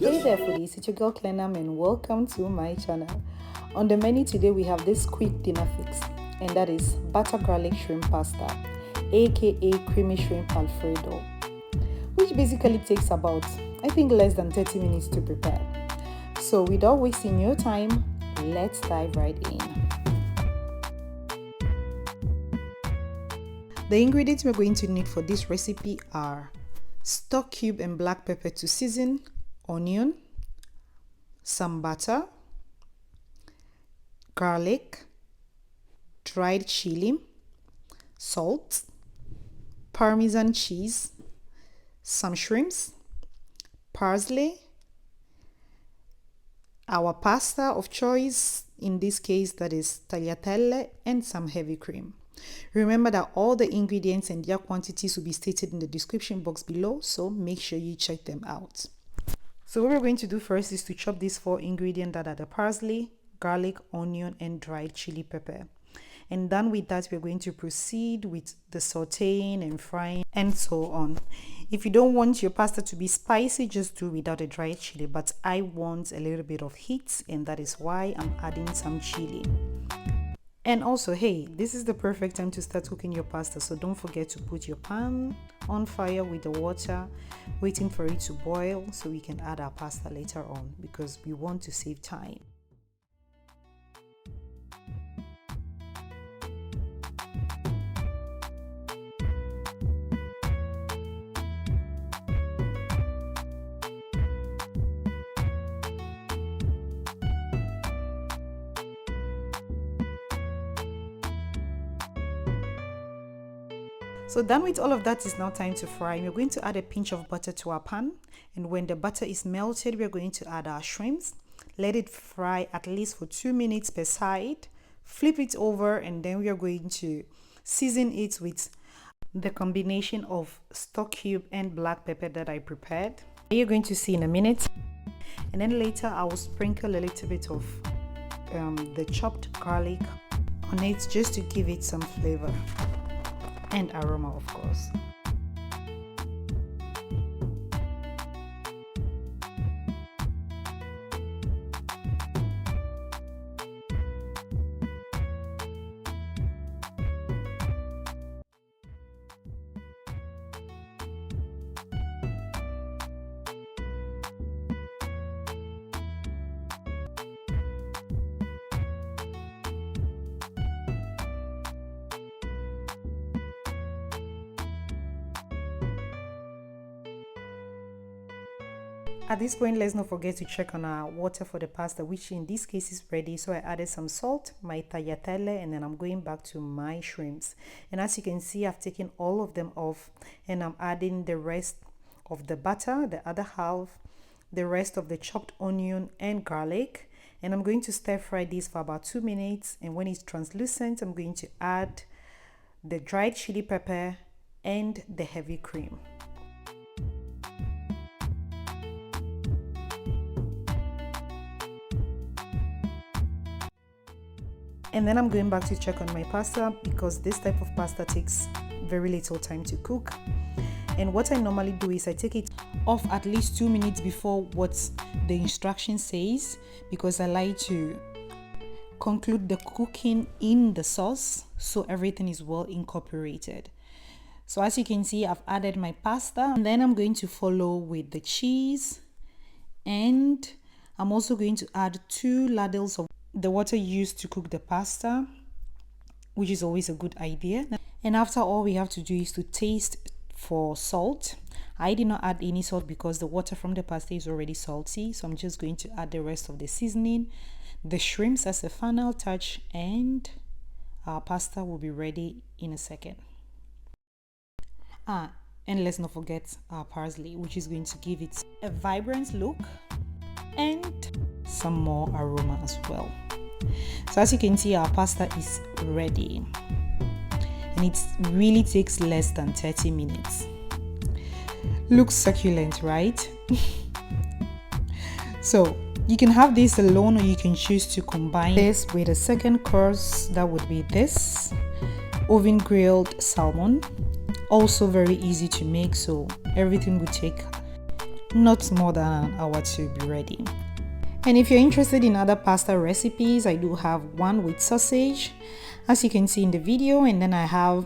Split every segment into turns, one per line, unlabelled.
Hey there foodies, it's your girl Clenam and welcome to my channel. On the menu today we have this quick dinner fix, and that is butter garlic shrimp pasta, aka creamy shrimp Alfredo, which basically takes about, I think, less than 30 minutes to prepare. So without wasting your time, let's dive right in. The ingredients we're going to need for this recipe are stock cube and black pepper to season, onion, some butter, garlic, dried chili, salt, Parmesan cheese, some shrimps, parsley, our pasta of choice, in this case that is tagliatelle, and some heavy cream. Remember that all the ingredients and their quantities will be stated in the description box below, so make sure you check them out. So what we're going to do first is to chop these 4 ingredients that are the parsley, garlic, onion, and dried chili pepper. And done with that, we're going to proceed with the sauteing and frying and so on. If you don't want your pasta to be spicy, just do without the dried chili. But I want a little bit of heat, and that is why I'm adding some chili. And also, hey, this is the perfect time to start cooking your pasta, so don't forget to put your pan on fire with the water, waiting for it to boil so we can add our pasta later on because we want to save time. So done with all of that, is now time to fry. We're going to add a pinch of butter to our pan, and when the butter is melted, we're going to add our shrimps. Let it fry at least for 2 minutes per side. Flip it over, and then we are going to season it with the combination of stock cube and black pepper that I prepared. You're going to see in a minute, and then later I will sprinkle a little bit of the chopped garlic on it just to give it some flavor and aroma, of course. At this point, let's not forget to check on our water for the pasta, which in this case is ready. So I added some salt, my tagliatelle, and then I'm going back to my shrimps. And as you can see, I've taken all of them off, and I'm adding the rest of the butter, the other half, the rest of the chopped onion and garlic. And I'm going to stir fry this for about 2 minutes. And when it's translucent, I'm going to add the dried chili pepper and the heavy cream. And then I'm going back to check on my pasta because this type of pasta takes very little time to cook. And what I normally do is I take it off at least 2 minutes before what the instruction says, because I like to conclude the cooking in the sauce so everything is well incorporated. So as you can see, I've added my pasta, and then I'm going to follow with the cheese, and I'm also going to add 2 ladles of the water used to cook the pasta, which is always a good idea. And after, all we have to do is to taste for salt. I did not add any salt because the water from the pasta is already salty, so I'm just going to add the rest of the seasoning, the shrimps as a final touch, and our pasta will be ready in a second. And let's not forget our parsley, which is going to give it a vibrant look and some more aroma as well. So as you can see, our pasta is ready, and it really takes less than 30 minutes. Looks succulent, right? So you can have this alone, or you can choose to combine this with a second course. That would be this oven grilled salmon, also very easy to make, so everything would take not more than an hour to be ready. And if you're interested in other pasta recipes, I do have one with sausage, as you can see in the video, and then I have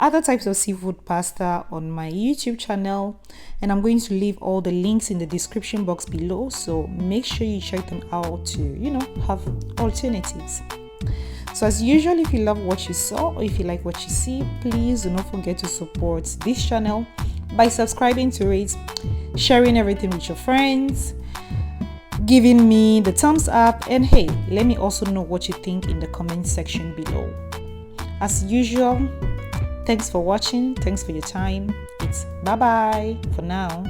other types of seafood pasta on my YouTube channel, and I'm going to leave all the links in the description box below, so make sure you check them out to have alternatives. So as usual, if you love what you saw or if you like what you see, please do not forget to support this channel by subscribing to it, sharing everything with your friends, giving me the thumbs up, and hey, let me also know what you think in the comment section below. As usual, thanks for watching, thanks for your time. It's bye bye for now.